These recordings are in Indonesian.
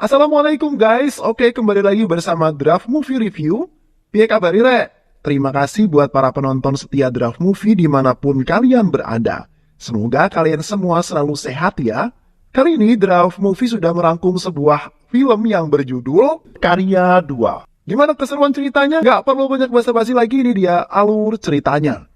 Assalamualaikum guys, oke kembali lagi bersama Draft Movie Review. Piye kabar Rek? Terima kasih buat para penonton setia Draft Movie dimanapun kalian berada. Semoga kalian semua selalu sehat ya. Kali ini Draft Movie sudah merangkum sebuah film yang berjudul Karya 2. Gimana keseruan ceritanya? Gak perlu banyak basa-basi lagi, ini dia alur ceritanya.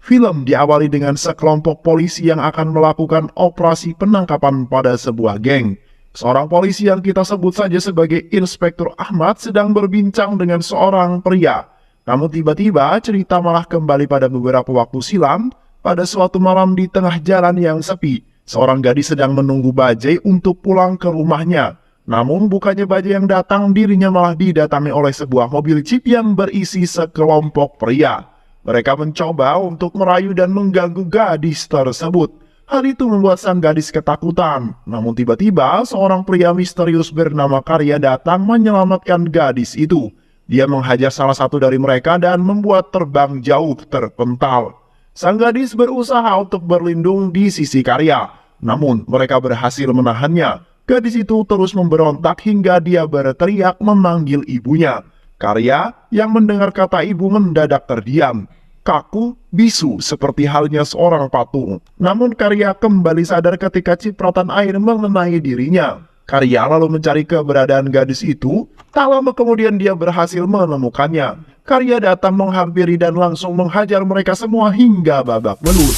Film diawali dengan sekelompok polisi yang akan melakukan operasi penangkapan pada sebuah geng. Seorang polisi yang kita sebut saja sebagai Inspektur Ahmad sedang berbincang dengan seorang pria. Namun tiba-tiba cerita malah kembali pada beberapa waktu silam. Pada suatu malam di tengah jalan yang sepi, seorang gadis sedang menunggu bajai untuk pulang ke rumahnya. Namun bukannya bajai yang datang, dirinya malah didatangi oleh sebuah mobil jeep yang berisi sekelompok pria. Mereka mencoba untuk merayu dan mengganggu gadis tersebut. Hal itu membuat sang gadis ketakutan. Namun tiba-tiba seorang pria misterius bernama Karya datang menyelamatkan gadis itu. Dia menghajar salah satu dari mereka dan membuat terbang jauh terpental. Sang gadis berusaha untuk berlindung di sisi Karya. Namun mereka berhasil menahannya. Gadis itu terus memberontak hingga dia berteriak memanggil ibunya. Karya yang mendengar kata ibu mendadak terdiam, kaku, bisu seperti halnya seorang patung. Namun Karya kembali sadar ketika cipratan air mengenai dirinya. Karya lalu mencari keberadaan gadis itu. Tak lama kemudian dia berhasil menemukannya. Karya datang menghampiri dan langsung menghajar mereka semua hingga babak belur.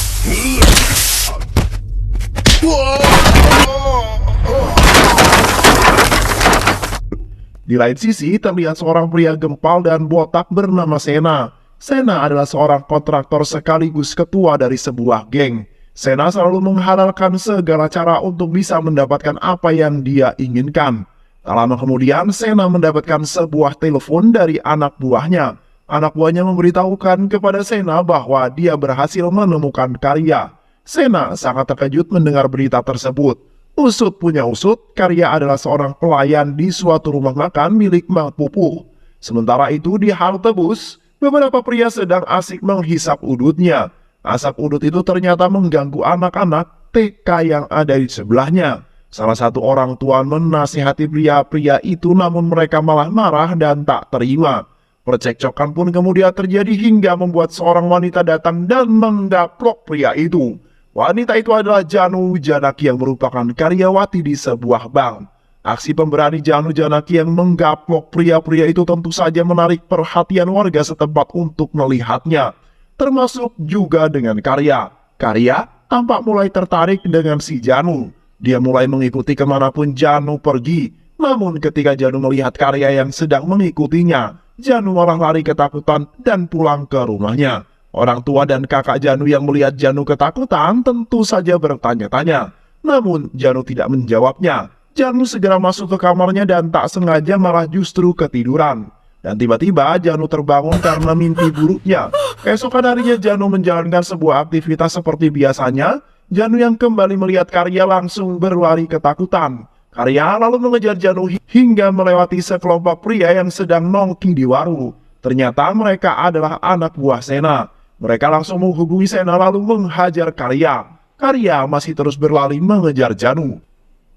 Di lain sisi, terlihat seorang pria gempal dan botak bernama Sena. Sena adalah seorang kontraktor sekaligus ketua dari sebuah geng. Sena selalu menghalalkan segala cara untuk bisa mendapatkan apa yang dia inginkan. Tak lama kemudian, Sena mendapatkan sebuah telepon dari anak buahnya. Anak buahnya memberitahukan kepada Sena bahwa dia berhasil menemukan Karya. Sena sangat terkejut mendengar berita tersebut. Usut punya usut, Karya adalah seorang pelayan di suatu rumah makan milik Mang Pupuh. Sementara itu di halte bus, beberapa pria sedang asik menghisap udutnya. Asap udut itu ternyata mengganggu anak-anak TK yang ada di sebelahnya. Salah satu orang tua menasihati pria-pria itu, namun mereka malah marah dan tak terima. Percekcokan pun kemudian terjadi hingga membuat seorang wanita datang dan menggaplok pria itu. Wanita itu adalah Janu Janaki yang merupakan karyawati di sebuah bank. Aksi pemberani Janu Janaki yang menggaplok pria-pria itu tentu saja menarik perhatian warga setempat untuk melihatnya. Termasuk juga dengan Karya. Karya tampak mulai tertarik dengan si Janu. Dia mulai mengikuti kemanapun Janu pergi. Namun ketika Janu melihat Karya yang sedang mengikutinya, Janu malah lari ketakutan dan pulang ke rumahnya. Orang tua dan kakak Janu yang melihat Janu ketakutan tentu saja bertanya-tanya. Namun Janu tidak menjawabnya. Janu segera masuk ke kamarnya dan tak sengaja malah justru ketiduran. Dan tiba-tiba Janu terbangun karena mimpi buruknya. Keesokan harinya Janu menjalankan sebuah aktivitas seperti biasanya. Janu yang kembali melihat Karya langsung berlari ketakutan. Karya lalu mengejar Janu hingga melewati sekelompok pria yang sedang nongki di warung. Ternyata mereka adalah anak buah Sena. Mereka langsung menghubungi Sena lalu menghajar Karya. Karya masih terus berlari mengejar Janu.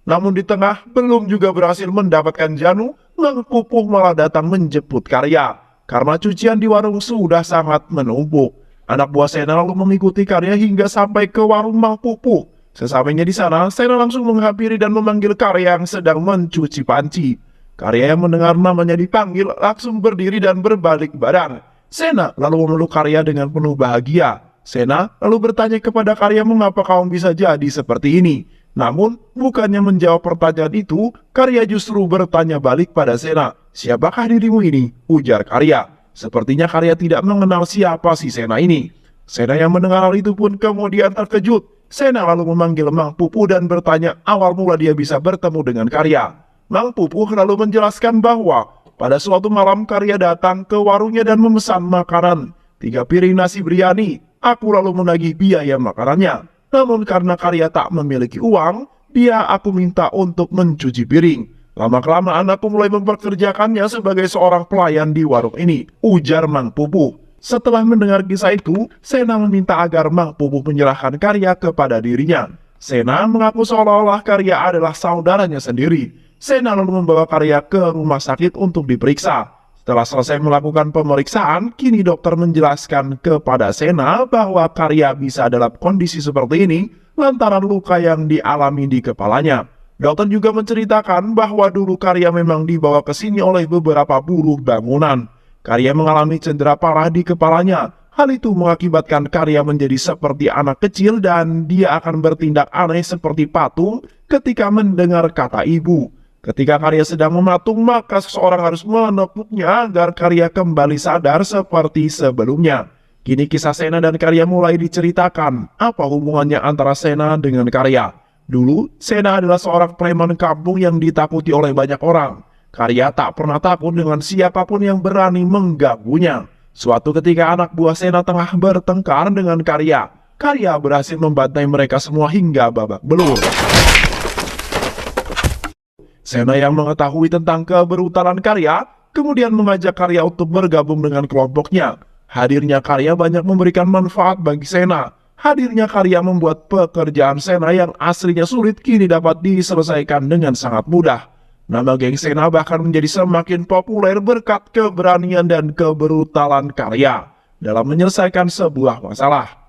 Namun di tengah belum juga berhasil mendapatkan Janu, Mang Pupuh malah datang menjemput Karya. Karena cucian di warung sudah sangat menumpuk. Anak buah Sena lalu mengikuti Karya hingga sampai ke warung Mang Pupuh. Sesampainya di sana, Sena langsung menghampiri dan memanggil Karya yang sedang mencuci panci. Karya yang mendengar namanya dipanggil langsung berdiri dan berbalik badan. Sena lalu memeluk Karya dengan penuh bahagia. Sena lalu bertanya kepada Karya mengapa kamu bisa jadi seperti ini. Namun bukannya menjawab pertanyaan itu, Karya justru bertanya balik pada Sena. Siapakah dirimu ini? Ujar Karya. Sepertinya Karya tidak mengenal siapa si Sena ini. Sena yang mendengar hal itu pun kemudian terkejut. Sena lalu memanggil Mang Pupuh dan bertanya awal mula dia bisa bertemu dengan Karya. Mang Pupuh lalu menjelaskan bahwa pada suatu malam Karya datang ke warungnya dan memesan makanan. 3 piring nasi biryani. Aku lalu menagih biaya makanannya. Namun karena Karya tak memiliki uang, aku minta untuk mencuci piring. Lama-kelamaan aku mulai memperkerjakannya sebagai seorang pelayan di warung ini, ujar Mang Pupuh. Setelah mendengar kisah itu, Sena meminta agar Mang Pupuh menyerahkan Karya kepada dirinya. Sena mengaku seolah-olah Karya adalah saudaranya sendiri. Sena lalu membawa Karya ke rumah sakit untuk diperiksa. Setelah selesai melakukan pemeriksaan, kini dokter menjelaskan kepada Sena bahwa Karya bisa dalam kondisi seperti ini lantaran luka yang dialami di kepalanya. Dokter juga menceritakan bahwa dulu Karya memang dibawa ke sini oleh beberapa buruh bangunan. Karya mengalami cedera parah di kepalanya. Hal itu mengakibatkan Karya menjadi seperti anak kecil dan dia akan bertindak aneh seperti patung ketika mendengar kata ibu. Ketika Karya sedang mematung, maka seseorang harus menepuknya agar Karya kembali sadar seperti sebelumnya. Kini kisah Sena dan Karya mulai diceritakan. Apa hubungannya antara Sena dengan Karya? Dulu, Sena adalah seorang preman kampung yang ditakuti oleh banyak orang. Karya tak pernah takut dengan siapapun yang berani mengganggunya. Suatu ketika anak buah Sena tengah bertengkar dengan Karya. Karya berhasil membantai mereka semua hingga babak belur. Sena yang mengetahui tentang kebrutalan Karya, kemudian mengajak Karya untuk bergabung dengan kelompoknya. Hadirnya Karya banyak memberikan manfaat bagi Sena. Hadirnya Karya membuat pekerjaan Sena yang aslinya sulit kini dapat diselesaikan dengan sangat mudah. Nama geng Sena bahkan menjadi semakin populer berkat keberanian dan kebrutalan Karya dalam menyelesaikan sebuah masalah.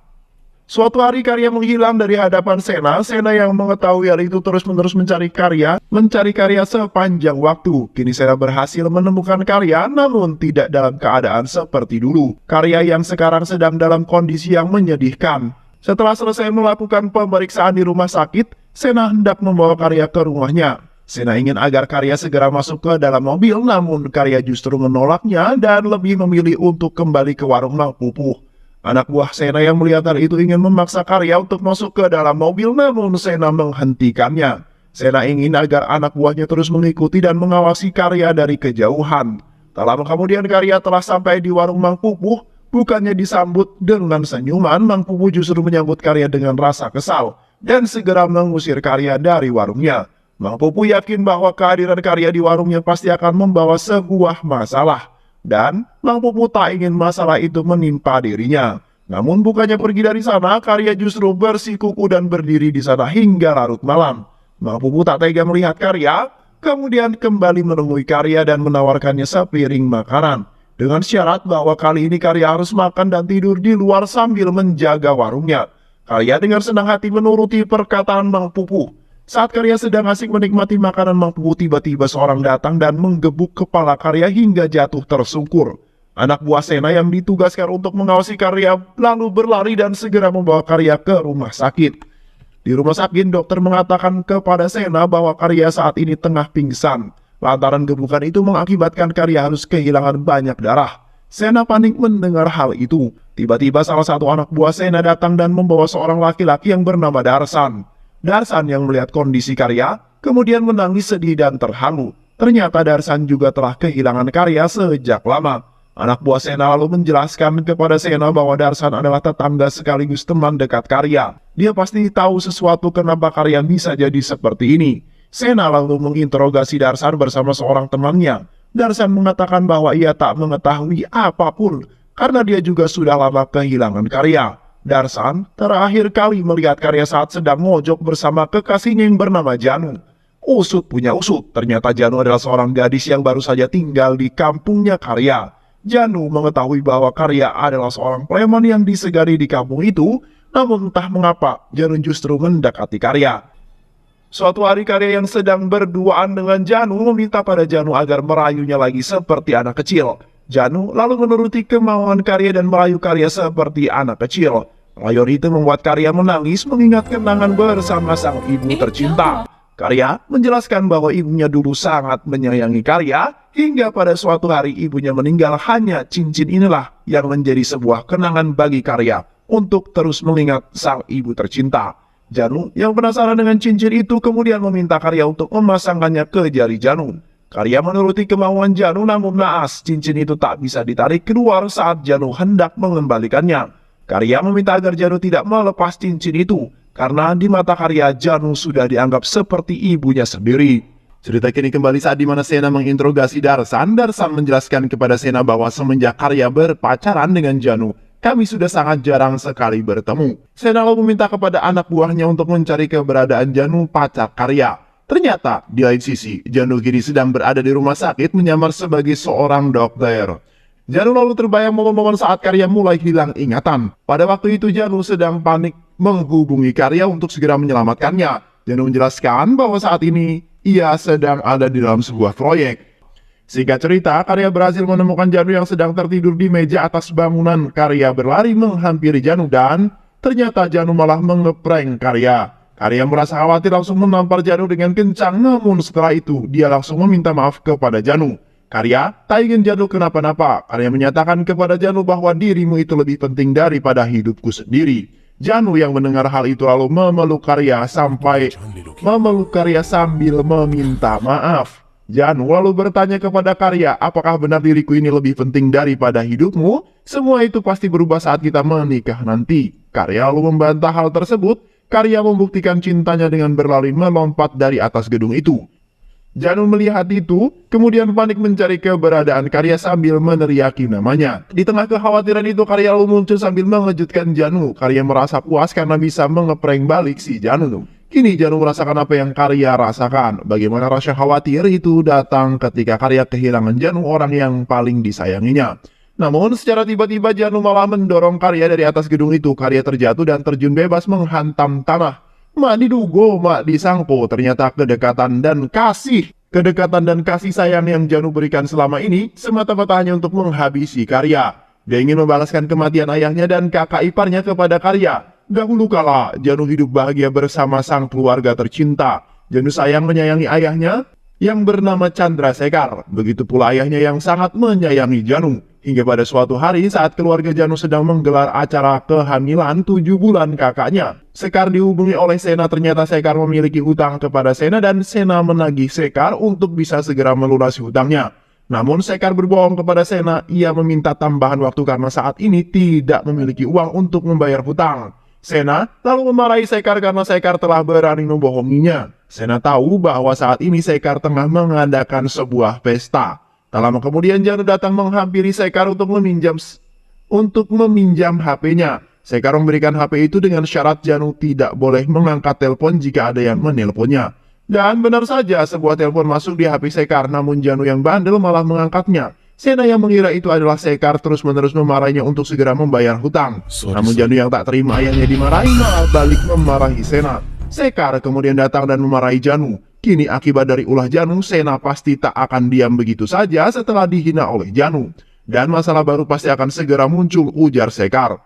Suatu hari Karya menghilang dari hadapan Sena. Sena yang mengetahui hal itu terus-menerus mencari Karya sepanjang waktu. Kini Sena berhasil menemukan Karya, namun tidak dalam keadaan seperti dulu. Karya yang sekarang sedang dalam kondisi yang menyedihkan. Setelah selesai melakukan pemeriksaan di rumah sakit, Sena hendak membawa Karya ke rumahnya. Sena ingin agar Karya segera masuk ke dalam mobil, namun Karya justru menolaknya dan lebih memilih untuk kembali ke warung Mang Pupuh. Anak buah Sena yang melihat hal itu ingin memaksa Karya untuk masuk ke dalam mobil, namun Sena menghentikannya. Sena ingin agar anak buahnya terus mengikuti dan mengawasi Karya dari kejauhan. Tak lama kemudian Karya telah sampai di warung Mang Pupuh. Bukannya disambut dengan senyuman, Mang Pupuh justru menyambut Karya dengan rasa kesal dan segera mengusir Karya dari warungnya. Mang Pupuh yakin bahwa kehadiran Karya di warungnya pasti akan membawa sebuah masalah. Dan Mang Pupuh tak ingin masalah itu menimpa dirinya. Namun bukannya pergi dari sana, Karya justru bersikuku dan berdiri di sana hingga larut malam. Mang Pupuh tak tega melihat Karya, kemudian kembali menemui Karya dan menawarkannya sepiring makanan. Dengan syarat bahwa kali ini Karya harus makan dan tidur di luar sambil menjaga warungnya. Karya dengan senang hati menuruti perkataan Mang Pupuh. Saat Karya sedang asik menikmati makanan Mang Pupuh, tiba-tiba seorang datang dan menggebuk kepala Karya hingga jatuh tersungkur. Anak buah Sena yang ditugaskan untuk mengawasi Karya lalu berlari dan segera membawa Karya ke rumah sakit. Di rumah sakit, dokter mengatakan kepada Sena bahwa Karya saat ini tengah pingsan. Lantaran gebukan itu mengakibatkan Karya harus kehilangan banyak darah. Sena panik mendengar hal itu. Tiba-tiba salah satu anak buah Sena datang dan membawa seorang laki-laki yang bernama Darsan. Darsan yang melihat kondisi Karya, kemudian menangis sedih dan terharu. Ternyata Darsan juga telah kehilangan Karya sejak lama. Anak buah Sena lalu menjelaskan kepada Sena bahwa Darsan adalah tetangga sekaligus teman dekat Karya. Dia pasti tahu sesuatu kenapa Karya bisa jadi seperti ini. Sena lalu menginterogasi Darsan bersama seorang temannya. Darsan mengatakan bahwa ia tak mengetahui apapun karena dia juga sudah lama kehilangan Karya. Darsan terakhir kali melihat Karya saat sedang mojok bersama kekasihnya yang bernama Janu. Usut punya usut, ternyata Janu adalah seorang gadis yang baru saja tinggal di kampungnya Karya. Janu mengetahui bahwa Karya adalah seorang preman yang disegani di kampung itu, namun entah mengapa Janu justru mendekati Karya. Suatu hari Karya yang sedang berduaan dengan Janu meminta pada Janu agar merayunya lagi seperti anak kecil. Janu lalu menuruti kemauan Karya dan merayu Karya seperti anak kecil. Rayuan itu membuat Karya menangis mengingat kenangan bersama sang ibu tercinta. Karya menjelaskan bahwa ibunya dulu sangat menyayangi Karya, hingga pada suatu hari ibunya meninggal. Hanya cincin inilah yang menjadi sebuah kenangan bagi Karya untuk terus mengingat sang ibu tercinta. Janu yang penasaran dengan cincin itu kemudian meminta Karya untuk memasangkannya ke jari Janu. Karya menuruti kemauan Janu, namun naas cincin itu tak bisa ditarik keluar saat Janu hendak mengembalikannya. Karya meminta agar Janu tidak melepas cincin itu, karena di mata Karya Janu sudah dianggap seperti ibunya sendiri. Cerita kini kembali saat dimana Sena menginterogasi Darsan. Darsan menjelaskan kepada Sena bahwa semenjak Karya berpacaran dengan Janu, kami sudah sangat jarang sekali bertemu. Sena lalu meminta kepada anak buahnya untuk mencari keberadaan Janu, pacar Karya. Ternyata, di lain sisi, Janu kini sedang berada di rumah sakit menyamar sebagai seorang dokter. Janu lalu terbayang momen-momen saat Karya mulai hilang ingatan. Pada waktu itu Janu sedang panik menghubungi Karya untuk segera menyelamatkannya. Janu menjelaskan bahwa saat ini ia sedang ada di dalam sebuah proyek. Singkat cerita, Karya berhasil menemukan Janu yang sedang tertidur di meja atas bangunan. Karya berlari menghampiri Janu dan ternyata Janu malah mengeprank Karya. Karya merasa khawatir langsung menampar Janu dengan kencang, namun setelah itu dia langsung meminta maaf kepada Janu. Karya tak ingin Janu kenapa-napa. Karya menyatakan kepada Janu bahwa dirimu itu lebih penting daripada hidupku sendiri. Janu yang mendengar hal itu lalu memeluk Karya sambil meminta maaf. Janu lalu bertanya kepada Karya, apakah benar diriku ini lebih penting daripada hidupmu? Semua itu pasti berubah saat kita menikah nanti. Karya lalu membantah hal tersebut. Karya membuktikan cintanya dengan berlari melompat dari atas gedung itu. Janu melihat itu, kemudian panik mencari keberadaan Karya sambil meneriaki namanya. Di tengah kekhawatiran itu, Karya lalu muncul sambil mengejutkan Janu. Karya merasa puas karena bisa ngeprank balik si Janu. Kini Janu merasakan apa yang Karya rasakan. Bagaimana rasa khawatir itu datang ketika Karya kehilangan Janu, orang yang paling disayanginya. Namun secara tiba-tiba Janu malah mendorong Karya dari atas gedung itu. Karya terjatuh dan terjun bebas menghantam tanah. Mak didugo, mak disangko, ternyata kedekatan dan kasih sayang yang Janu berikan selama ini semata-mata hanya untuk menghabisi Karya. Dia ingin membalaskan kematian ayahnya dan kakak iparnya kepada Karya. Dahulu kala, Janu hidup bahagia bersama sang keluarga tercinta. Janu sayang menyayangi ayahnya yang bernama Chandrasekhar. Begitu pula ayahnya yang sangat menyayangi Janu. Hingga pada suatu hari saat keluarga Janu sedang menggelar acara kehamilan 7 bulan kakaknya, Sekar dihubungi oleh Sena. Ternyata Sekar memiliki hutang kepada Sena dan Sena menagih Sekar untuk bisa segera melunasi hutangnya. Namun Sekar berbohong kepada Sena, ia meminta tambahan waktu karena saat ini tidak memiliki uang untuk membayar hutang. Sena lalu memarahi Sekar karena Sekar telah berani membohonginya. Sena tahu bahwa saat ini Sekar tengah mengadakan sebuah pesta. Tak lama kemudian Janu datang menghampiri Sekar untuk meminjam HP-nya. Sekar memberikan HP itu dengan syarat Janu tidak boleh mengangkat telepon jika ada yang menelponnya. Dan benar saja sebuah telepon masuk di HP Sekar, namun Janu yang bandel malah mengangkatnya. Sena yang mengira itu adalah Sekar terus-menerus memarahinya untuk segera membayar hutang. Namun Janu yang tak terima ayahnya dimarahi malah balik memarahi Sena. Sekar kemudian datang dan memarahi Janu. Kini akibat dari ulah Janu, Sena pasti tak akan diam begitu saja setelah dihina oleh Janu. Dan masalah baru pasti akan segera muncul, ujar Sekar.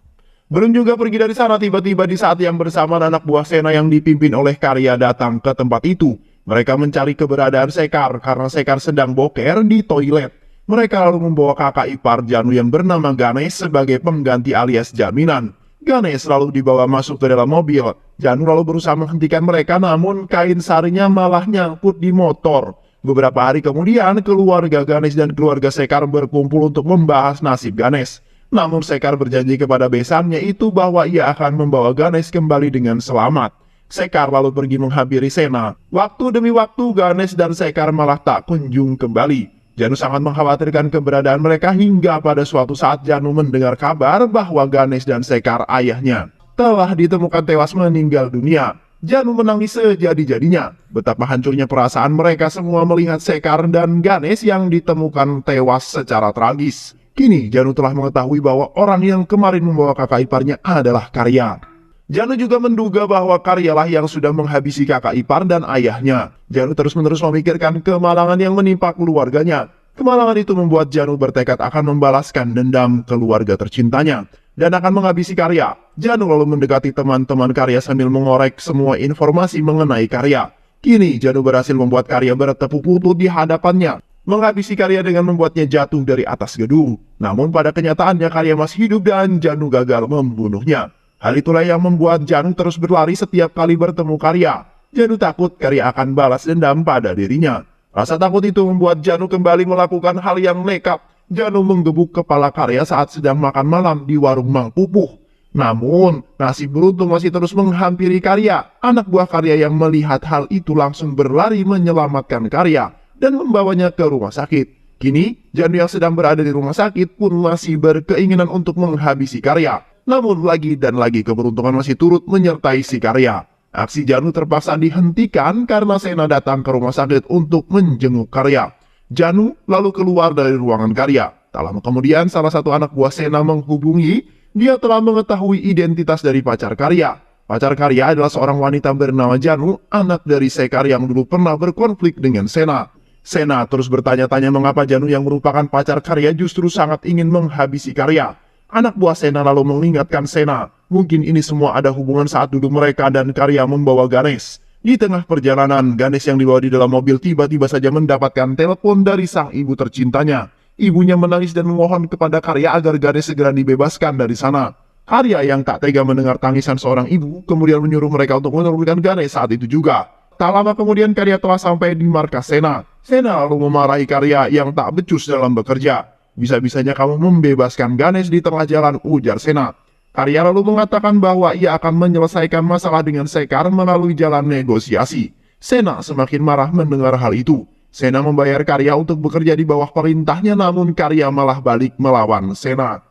Belum juga pergi dari sana, tiba-tiba di saat yang bersamaan anak buah Sena yang dipimpin oleh Karya datang ke tempat itu. Mereka mencari keberadaan Sekar karena Sekar sedang boker di toilet. Mereka lalu membawa kakak ipar Janu yang bernama Ganesh sebagai pengganti alias jaminan. Ganesh lalu dibawa masuk ke dalam mobil. Janu lalu berusaha menghentikan mereka, namun kain sarinya malah nyangkut di motor. Beberapa hari kemudian, keluarga Ganesh dan keluarga Sekar berkumpul untuk membahas nasib Ganesh. Namun Sekar berjanji kepada besannya itu bahwa ia akan membawa Ganesh kembali dengan selamat. Sekar lalu pergi menghampiri Sena. Waktu demi waktu, Ganesh dan Sekar malah tak kunjung kembali. Janu sangat mengkhawatirkan keberadaan mereka hingga pada suatu saat Janu mendengar kabar bahwa Ganesh dan Sekar ayahnya telah ditemukan tewas meninggal dunia. Janu menangis sejadi-jadinya. Betapa hancurnya perasaan mereka semua melihat Sekar dan Ganesh yang ditemukan tewas secara tragis. Kini Janu telah mengetahui bahwa orang yang kemarin membawa kakak iparnya adalah Karya. Janu juga menduga bahwa Karyalah yang sudah menghabisi kakak ipar dan ayahnya. Janu terus-menerus memikirkan kemalangan yang menimpa keluarganya. Kemalangan itu membuat Janu bertekad akan membalaskan dendam keluarga tercintanya dan akan menghabisi Karya. Janu lalu mendekati teman-teman Karya sambil mengorek semua informasi mengenai Karya. Kini Janu berhasil membuat Karya bertepuk lutut di hadapannya, menghabisi Karya dengan membuatnya jatuh dari atas gedung. Namun pada kenyataannya Karya masih hidup dan Janu gagal membunuhnya. Hal itulah yang membuat Janu terus berlari setiap kali bertemu Karya. Janu takut Karya akan balas dendam pada dirinya. Rasa takut itu membuat Janu kembali melakukan hal yang nekat. Janu menggebuk kepala Karya saat sedang makan malam di warung Mang Pupuh. Namun, nasib beruntung masih terus menghampiri Karya. Anak buah Karya yang melihat hal itu langsung berlari menyelamatkan Karya dan membawanya ke rumah sakit. Kini, Janu yang sedang berada di rumah sakit pun masih berkeinginan untuk menghabisi Karya. Namun lagi dan lagi keberuntungan masih turut menyertai si Karya. Aksi Janu terpaksa dihentikan karena Sena datang ke rumah sakit untuk menjenguk Karya. Janu lalu keluar dari ruangan Karya. Tak lama kemudian salah satu anak buah Sena menghubungi. Dia telah mengetahui identitas dari pacar Karya. Pacar Karya adalah seorang wanita bernama Janu, anak dari Sekar yang dulu pernah berkonflik dengan Sena. Sena terus bertanya-tanya mengapa Janu yang merupakan pacar Karya justru sangat ingin menghabisi Karya. Anak buah Sena lalu mengingatkan Sena, mungkin ini semua ada hubungan saat dulu mereka dan Karya membawa Ganesh. Di tengah perjalanan, Ganesh yang dibawa di dalam mobil tiba-tiba saja mendapatkan telepon dari sang ibu tercintanya. Ibunya menangis dan memohon kepada Karya agar Ganesh segera dibebaskan dari sana. Karya yang tak tega mendengar tangisan seorang ibu, kemudian menyuruh mereka untuk menurunkan Ganesh saat itu juga. Tak lama kemudian Karya telah sampai di markas Sena. Sena lalu memarahi Karya yang tak becus dalam bekerja. Bisa-bisanya kamu membebaskan Ganesh di tengah jalan, ujar Sena. Karya lalu mengatakan bahwa ia akan menyelesaikan masalah dengan Sekar melalui jalan negosiasi. Sena semakin marah mendengar hal itu. Sena membayar Karya untuk bekerja di bawah perintahnya, namun Karya malah balik melawan Sena.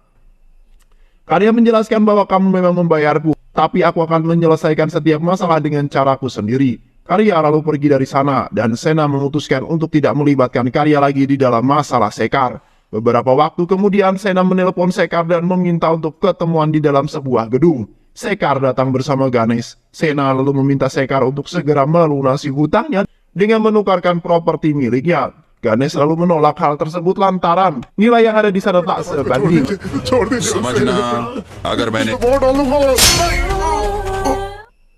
Karya menjelaskan bahwa kamu memang membayarku, tapi aku akan menyelesaikan setiap masalah dengan caraku sendiri. Karya lalu pergi dari sana, dan Sena memutuskan untuk tidak melibatkan Karya lagi di dalam masalah Sekar. Beberapa waktu kemudian Sena menelpon Sekar dan meminta untuk ketemuan di dalam sebuah gedung. Sekar datang bersama Ganesh. Sena lalu meminta Sekar untuk segera melunasi hutangnya dengan menukarkan properti miliknya. Ganesh lalu menolak hal tersebut lantaran nilai yang ada di sana tak sebanding.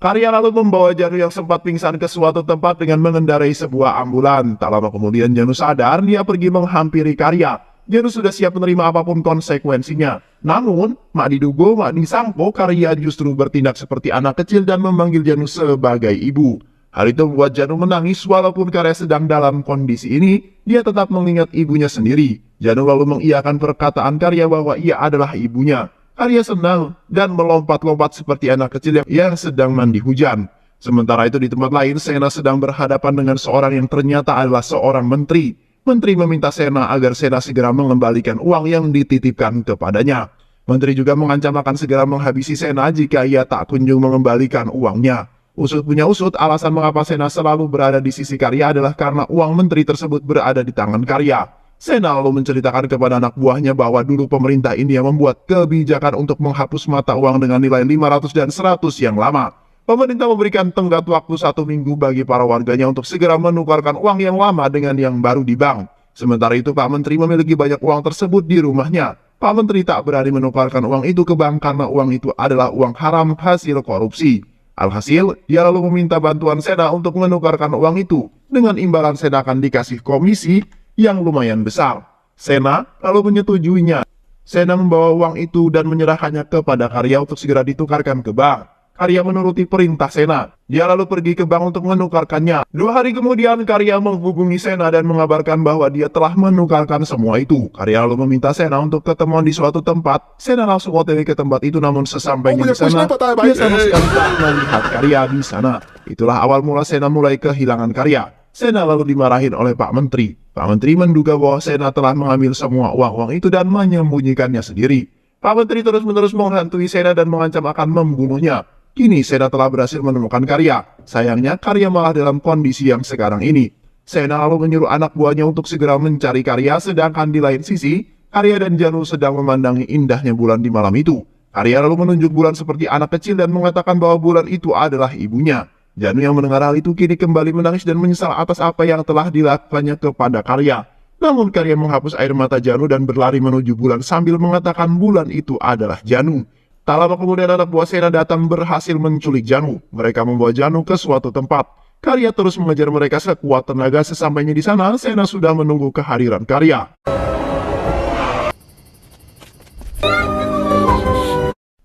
Karya lalu membawa Janu yang sempat pingsan ke suatu tempat dengan mengendarai sebuah ambulan. Tak lama kemudian Janu sadar, dia pergi menghampiri Karya. Janu sudah siap menerima apapun konsekuensinya. Namun, mak diduga, mak disangka, Karya justru bertindak seperti anak kecil dan memanggil Janu sebagai ibu. Hal itu membuat Janu menangis walaupun Karya sedang dalam kondisi ini, dia tetap mengingat ibunya sendiri. Janu lalu mengiyakan perkataan Karya bahwa ia adalah ibunya. Karya senang dan melompat-lompat seperti anak kecil yang sedang mandi hujan. Sementara itu di tempat lain, Sena sedang berhadapan dengan seorang yang ternyata adalah seorang menteri. Menteri meminta Sena agar Sena segera mengembalikan uang yang dititipkan kepadanya. Menteri juga mengancam akan segera menghabisi Sena jika ia tak kunjung mengembalikan uangnya. Usut punya usut, alasan mengapa Sena selalu berada di sisi Karya adalah karena uang menteri tersebut berada di tangan Karya. Sena lalu menceritakan kepada anak buahnya bahwa dulu pemerintah India membuat kebijakan untuk menghapus mata uang dengan nilai 500 dan 100 yang lama. Pemerintah memberikan tenggat waktu 1 minggu bagi para warganya untuk segera menukarkan uang yang lama dengan yang baru di bank. Sementara itu Pak Menteri memiliki banyak uang tersebut di rumahnya. Pak Menteri tak berani menukarkan uang itu ke bank karena uang itu adalah uang haram hasil korupsi. Alhasil, dia lalu meminta bantuan Sena untuk menukarkan uang itu. Dengan imbalan Sena akan dikasih komisi yang lumayan besar. Sena lalu menyetujuinya. Sena membawa uang itu dan menyerahkannya kepada Karya untuk segera ditukarkan ke bank. Karya menuruti perintah Sena. Dia lalu pergi ke bank untuk menukarkannya. 2 hari kemudian Karya menghubungi Sena dan mengabarkan bahwa dia telah menukarkan semua itu. Karya lalu meminta Sena untuk ketemuan di suatu tempat. Sena langsung OTW ke tempat itu, namun sesampainya di sana, dia sama sekali tak melihat Karya di sana. Itulah awal mula Sena mulai kehilangan Karya. Sena lalu dimarahin oleh Pak Menteri. Pak Menteri menduga bahwa Sena telah mengambil semua uang-uang itu dan menyembunyikannya sendiri. Pak Menteri terus-menerus menghantui Sena dan mengancam akan membunuhnya. Kini Sena telah berhasil menemukan Karya. Sayangnya Karya malah dalam kondisi yang sekarang ini. Sena lalu menyuruh anak buahnya untuk segera mencari Karya, sedangkan di lain sisi, Karya dan Janu sedang memandangi indahnya bulan di malam itu. Karya lalu menunjuk bulan seperti anak kecil dan mengatakan bahwa bulan itu adalah ibunya. Janu yang mendengar hal itu kini kembali menangis dan menyesal atas apa yang telah dilakukannya kepada Karya. Namun Karya menghapus air mata Janu dan berlari menuju bulan sambil mengatakan bulan itu adalah Janu. Tak lama kemudian anak buah Sena datang berhasil menculik Janu. Mereka membawa Janu ke suatu tempat. Karya terus mengejar mereka sekuat tenaga. Sesampainya di sana, Sena sudah menunggu kehadiran Karya.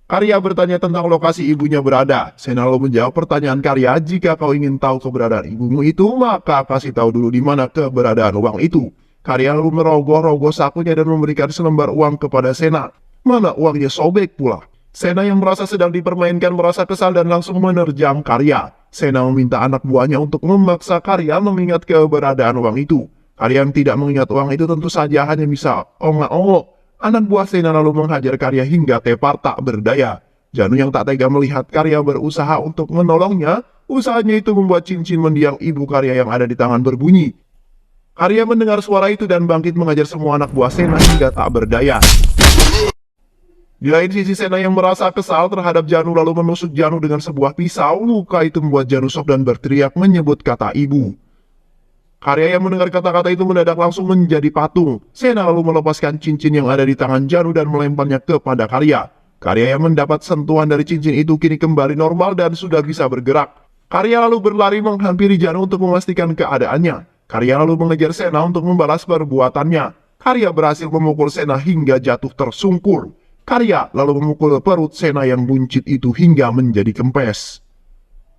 Karya bertanya tentang lokasi ibunya berada. Sena lalu menjawab pertanyaan Karya, jika kau ingin tahu keberadaan ibumu itu, maka kasih tahu dulu di mana keberadaan uang itu. Karya lalu merogoh-rogoh sakunya dan memberikan selembar uang kepada Sena. Mana uangnya sobek pula. Sena yang merasa sedang dipermainkan merasa kesal dan langsung menerjang Karya. Sena meminta anak buahnya untuk memaksa Karya mengingat keberadaan uang itu. Karya yang tidak mengingat uang itu tentu saja hanya bisa ongok-ongok. Anak buah Sena lalu menghajar Karya hingga tepar tak berdaya. Janu yang tak tega melihat Karya berusaha untuk menolongnya. Usahanya itu membuat cincin mendiang ibu Karya yang ada di tangan berbunyi. Karya mendengar suara itu dan bangkit mengajar semua anak buah Sena hingga tak berdaya. Di lain sisi, Sena yang merasa kesal terhadap Janu lalu menusuk Janu dengan sebuah pisau. Luka itu membuat Janu shock dan berteriak menyebut kata ibu. Karya yang mendengar kata-kata itu mendadak langsung menjadi patung. Sena lalu melepaskan cincin yang ada di tangan Janu dan melemparnya kepada Karya. Karya yang mendapat sentuhan dari cincin itu kini kembali normal dan sudah bisa bergerak. Karya lalu berlari menghampiri Janu untuk memastikan keadaannya. Karya lalu mengejar Sena untuk membalas perbuatannya. Karya berhasil memukul Sena hingga jatuh tersungkur. Karya lalu memukul perut Sena yang buncit itu hingga menjadi kempes.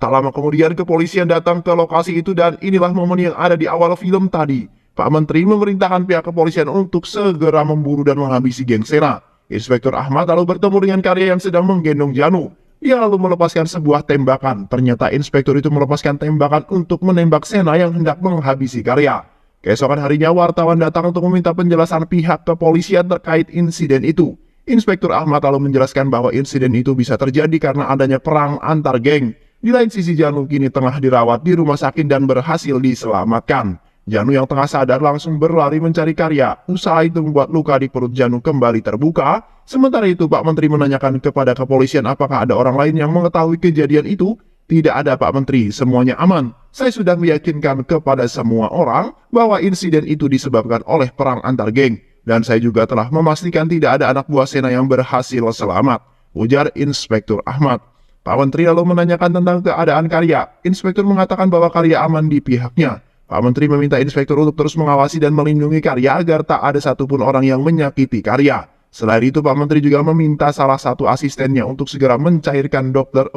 Tak lama kemudian kepolisian datang ke lokasi itu dan inilah momen yang ada di awal film tadi. Pak Menteri memerintahkan pihak kepolisian untuk segera memburu dan menghabisi geng Sena. Inspektur Ahmad lalu bertemu dengan Karya yang sedang menggendong Janu. Dia lalu melepaskan sebuah tembakan. Ternyata inspektur itu melepaskan tembakan untuk menembak Sena yang hendak menghabisi Karya. Keesokan harinya wartawan datang untuk meminta penjelasan pihak kepolisian terkait insiden itu. Inspektur Ahmad lalu menjelaskan bahwa insiden itu bisa terjadi karena adanya perang antar geng. Di lain sisi, Janu kini tengah dirawat di rumah sakit dan berhasil diselamatkan. Janu yang tengah sadar langsung berlari mencari Karya. Usaha itu membuat luka di perut Janu kembali terbuka. Sementara itu, Pak Menteri menanyakan kepada kepolisian apakah ada orang lain yang mengetahui kejadian itu. Tidak ada, Pak Menteri, semuanya aman. Saya sudah meyakinkan kepada semua orang bahwa insiden itu disebabkan oleh perang antar geng. Dan saya juga telah memastikan tidak ada anak buah Sena yang berhasil selamat, ujar Inspektur Ahmad. Pak Menteri lalu menanyakan tentang keadaan Karya. Inspektur mengatakan bahwa Karya aman di pihaknya. Pak Menteri meminta inspektur untuk terus mengawasi dan melindungi Karya agar tak ada satupun orang yang menyakiti Karya. Selain itu, Pak Menteri juga meminta salah satu asistennya untuk segera mencarikan dokter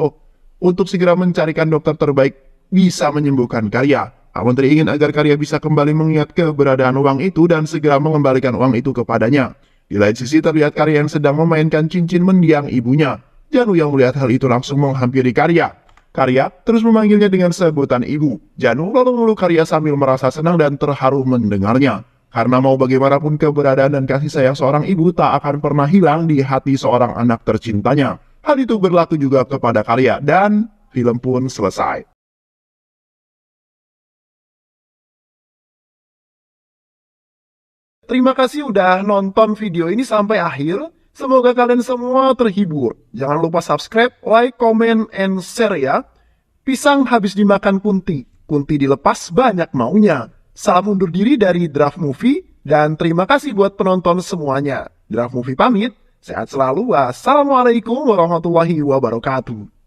terbaik bisa menyembuhkan Karya. Pak Menteri ingin agar Karya bisa kembali mengingat keberadaan uang itu dan segera mengembalikan uang itu kepadanya. Di lain sisi, terlihat Karya yang sedang memainkan cincin mendiang ibunya. Janu yang melihat hal itu langsung menghampiri Karya. Karya terus memanggilnya dengan sebutan ibu. Janu lalu memeluk Karya sambil merasa senang dan terharu mendengarnya. Karena mau bagaimanapun keberadaan dan kasih sayang seorang ibu tak akan pernah hilang di hati seorang anak tercintanya. Hal itu berlaku juga kepada Karya dan film pun selesai. Terima kasih udah nonton video ini sampai akhir. Semoga kalian semua terhibur. Jangan lupa subscribe, like, comment, and share ya. Pisang habis dimakan kunti. Kunti dilepas banyak maunya. Salam undur diri dari Draft Movie. Dan terima kasih buat penonton semuanya. Draft Movie pamit. Sehat selalu. Wassalamualaikum warahmatullahi wabarakatuh.